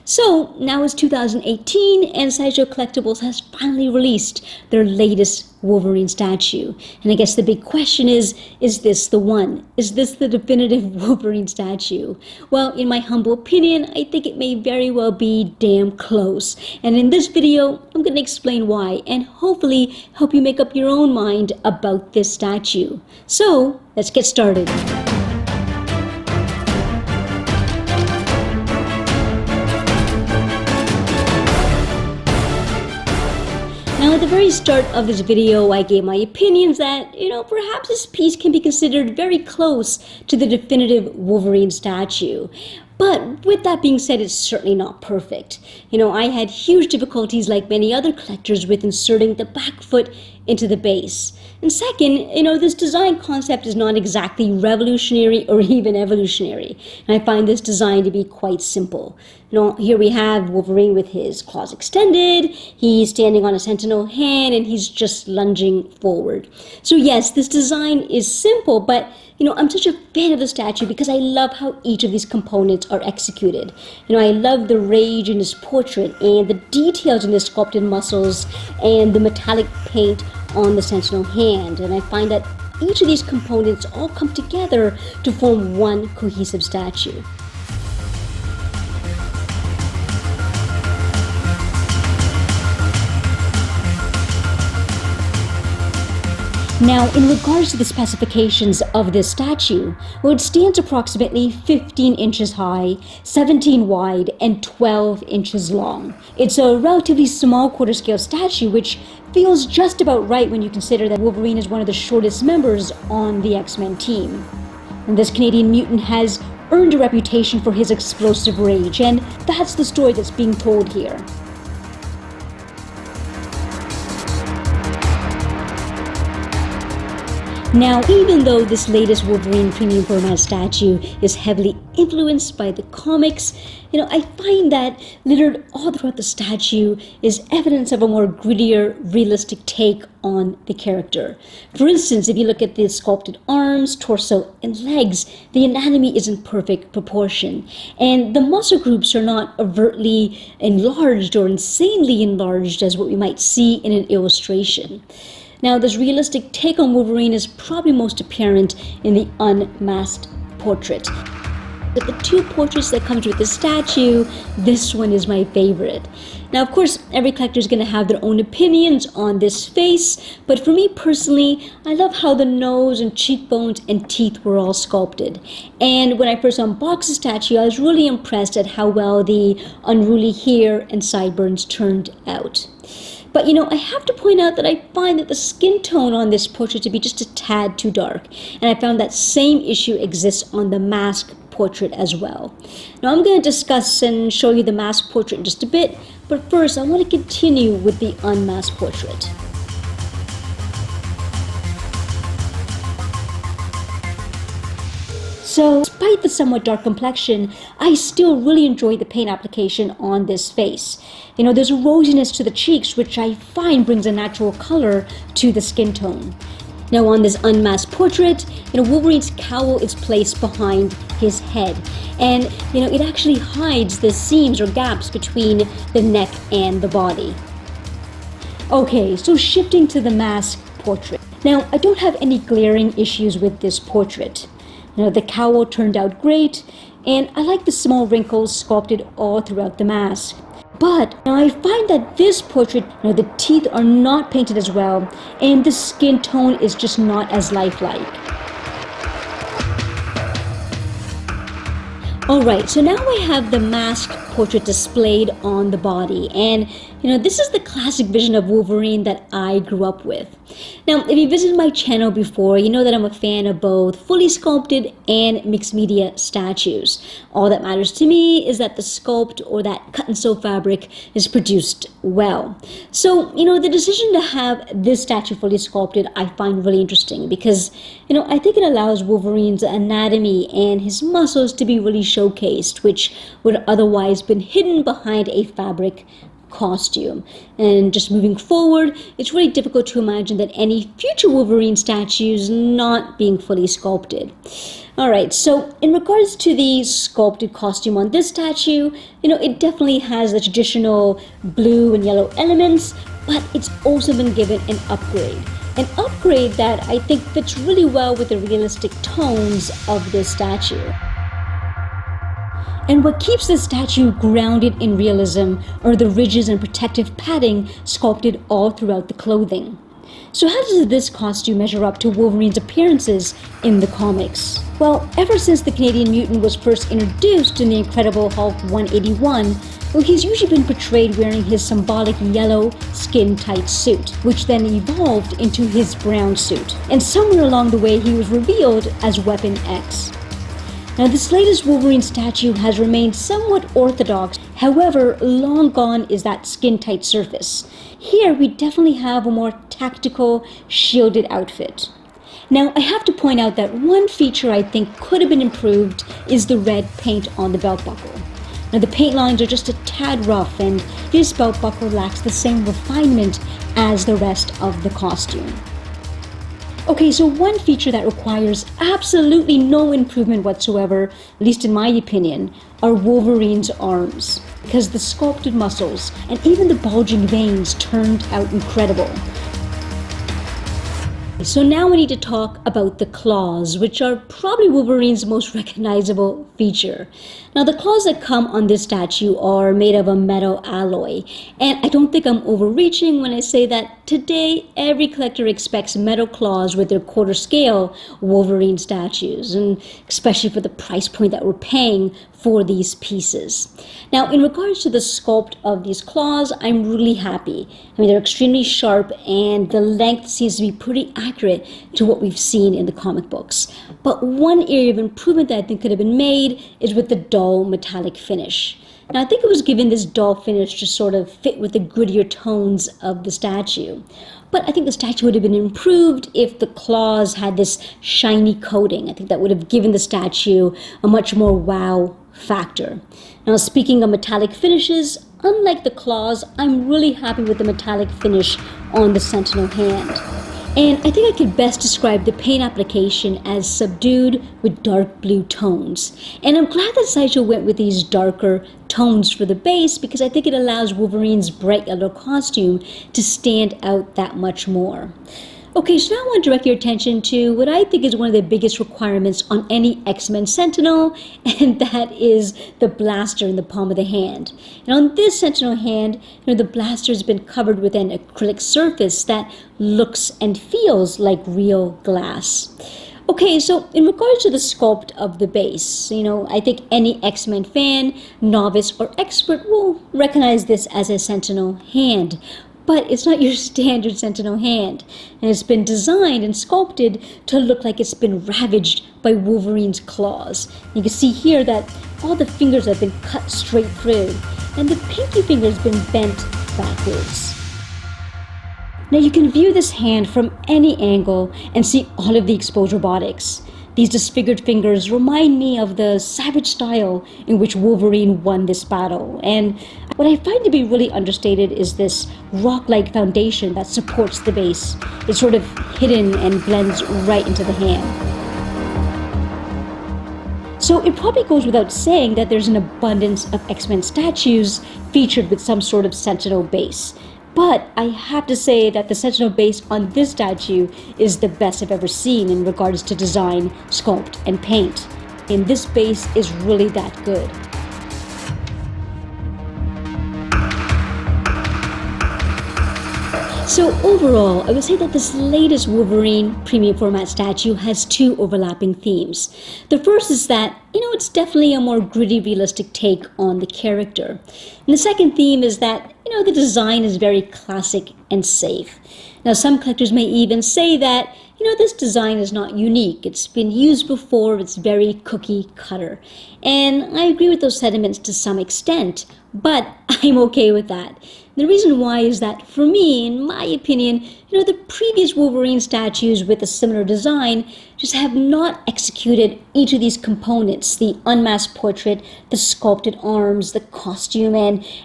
So now it's 2018 and Sideshow Collectibles has finally released their latest Wolverine statue. And I guess the big question is this the one? Is this the definitive Wolverine statue? Well, in my humble opinion, I think it may very well be damn close. And in this video, I'm going to explain why and hopefully help you make up your own mind about this statue. So, let's get started. Now, at the very start of this video, I gave my opinions that, perhaps this piece can be considered very close to the definitive Wolverine statue. But with that being said, it's certainly not perfect. I had huge difficulties, like many other collectors, with inserting the back foot into the base. And second, this design concept is not exactly revolutionary or even evolutionary. And I find this design to be quite simple. Here we have Wolverine with his claws extended, he's standing on a sentinel hand, and he's just lunging forward. So yes, this design is simple, but I'm such a fan of the statue because I love how each of these components are executed. I love the rage in his portrait and the details in his sculpted muscles and the metallic paint on the sentinel hand. And I find that each of these components all come together to form one cohesive statue. Now, in regards to the specifications of this statue, it stands approximately 15 inches high, 17 wide, and 12 inches long. It's a relatively small quarter-scale statue, which feels just about right when you consider that Wolverine is one of the shortest members on the X-Men team. And this Canadian mutant has earned a reputation for his explosive rage, and that's the story that's being told here. Now, even though this latest Wolverine premium format statue is heavily influenced by the comics, I find that littered all throughout the statue is evidence of a more grittier, realistic take on the character. For instance, if you look at the sculpted arms, torso, and legs, the anatomy is in perfect proportion. And the muscle groups are not overtly enlarged or insanely enlarged as what we might see in an illustration. Now, this realistic take on Wolverine is probably most apparent in the unmasked portrait. Of the two portraits that comes with the statue, this one is my favorite. Now, of course, every collector is going to have their own opinions on this face, but for me personally, I love how the nose and cheekbones and teeth were all sculpted. And when I first unboxed the statue, I was really impressed at how well the unruly hair and sideburns turned out. But I have to point out that I find that the skin tone on this portrait to be just a tad too dark. And I found that same issue exists on the masked portrait as well. Now I'm going to discuss and show you the masked portrait in just a bit, but first I want to continue with the unmasked portrait. So, despite the somewhat dark complexion, I still really enjoy the paint application on this face. There's a rosiness to the cheeks, which I find brings a natural color to the skin tone. Now, on this unmasked portrait, Wolverine's cowl is placed behind his head. And, it actually hides the seams or gaps between the neck and the body. Okay, so shifting to the masked portrait. Now, I don't have any glaring issues with this portrait. The cowl turned out great, and I like the small wrinkles sculpted all throughout the mask. But I find that this portrait, the teeth are not painted as well, and the skin tone is just not as lifelike. Alright, so now I have the masked portrait displayed on the body, and this is the classic vision of Wolverine that I grew up with. Now, if you visited my channel before, you know that I'm a fan of both fully sculpted and mixed media statues. All that matters to me is that the sculpt or that cut and sew fabric is produced well. So, the decision to have this statue fully sculpted I find really interesting because, I think it allows Wolverine's anatomy and his muscles to be really showcased, which would otherwise been hidden behind a fabric costume. And just moving forward, it's really difficult to imagine that any future Wolverine statues not being fully sculpted. Alright, so in regards to the sculpted costume on this statue, it definitely has the traditional blue and yellow elements, but it's also been given an upgrade. An upgrade that I think fits really well with the realistic tones of this statue. And what keeps this statue grounded in realism are the ridges and protective padding sculpted all throughout the clothing. So how does this costume measure up to Wolverine's appearances in the comics? Well, ever since the Canadian mutant was first introduced in the Incredible Hulk 181, he's usually been portrayed wearing his symbolic yellow, skin-tight suit, which then evolved into his brown suit. And somewhere along the way, he was revealed as Weapon X. Now, this latest Wolverine statue has remained somewhat orthodox. However, long gone is that skin-tight surface. Here, we definitely have a more tactical, shielded outfit. Now, I have to point out that one feature I think could have been improved is the red paint on the belt buckle. Now, the paint lines are just a tad rough, and this belt buckle lacks the same refinement as the rest of the costume. Okay, so one feature that requires absolutely no improvement whatsoever, at least in my opinion, are Wolverine's arms, because the sculpted muscles and even the bulging veins turned out incredible. So now we need to talk about the claws, which are probably Wolverine's most recognizable feature. Now, the claws that come on this statue are made of a metal alloy, and I don't think I'm overreaching when I say that today every collector expects metal claws with their quarter scale Wolverine statues, and especially for the price point that we're paying for these pieces. Now, in regards to the sculpt of these claws, I'm really happy. I mean, they're extremely sharp, and the length seems to be pretty accurate to what we've seen in the comic books. But one area of improvement that I think could have been made is with the dull metallic finish. Now, I think it was given this dull finish to sort of fit with the grittier tones of the statue. But I think the statue would have been improved if the claws had this shiny coating. I think that would have given the statue a much more wow factor. Now, speaking of metallic finishes, unlike the claws, I'm really happy with the metallic finish on the Sentinel hand. And I think I could best describe the paint application as subdued with dark blue tones. And I'm glad that Sideshow went with these darker tones for the base, because I think it allows Wolverine's bright yellow costume to stand out that much more. Okay, so now I want to direct your attention to what I think is one of the biggest requirements on any X-Men Sentinel, and that is the blaster in the palm of the hand. And on this Sentinel hand, the blaster has been covered with an acrylic surface that looks and feels like real glass. Okay, so in regards to the sculpt of the base, I think any X-Men fan, novice or expert will recognize this as a Sentinel hand. But it's not your standard Sentinel hand, and it's been designed and sculpted to look like it's been ravaged by Wolverine's claws. You can see here that all the fingers have been cut straight through, and the pinky finger has been bent backwards. Now you can view this hand from any angle and see all of the exposed robotics. These disfigured fingers remind me of the savage style in which Wolverine won this battle. And what I find to be really understated is this rock-like foundation that supports the base. It's sort of hidden and blends right into the hand. So it probably goes without saying that there's an abundance of X-Men statues featured with some sort of Sentinel base. But I have to say that the Sentinel base on this statue is the best I've ever seen in regards to design, sculpt, and paint. And this base is really that good. So overall, I would say that this latest Wolverine premium format statue has two overlapping themes. The first is that, it's definitely a more gritty, realistic take on the character. And the second theme is that, the design is very classic and safe. Now, some collectors may even say that, this design is not unique. It's been used before. It's very cookie cutter. And I agree with those sentiments to some extent, but I'm okay with that. The reason why is that, for me, in my opinion, the previous Wolverine statues with a similar design just have not executed each of these components: the unmasked portrait, the sculpted arms, the costume,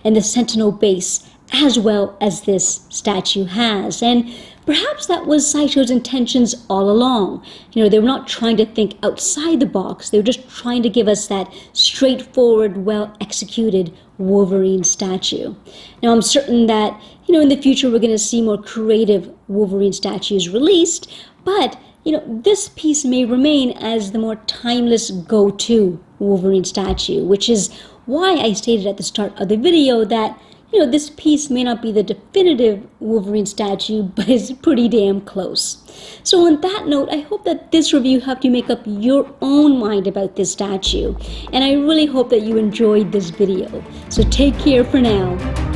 and the Sentinel base as well as this statue has. And perhaps that was Sideshow's intentions all along. You know, they were not trying to think outside the box. They were just trying to give us that straightforward, well-executed Wolverine statue. Now, I'm certain that, you know, in the future we're going to see more creative Wolverine statues released, but, you know, this piece may remain as the more timeless go-to Wolverine statue, which is why I stated at the start of the video that, you know, this piece may not be the definitive Wolverine statue, but it's pretty damn close. So on that note, I hope that this review helped you make up your own mind about this statue. And I really hope that you enjoyed this video. So take care for now.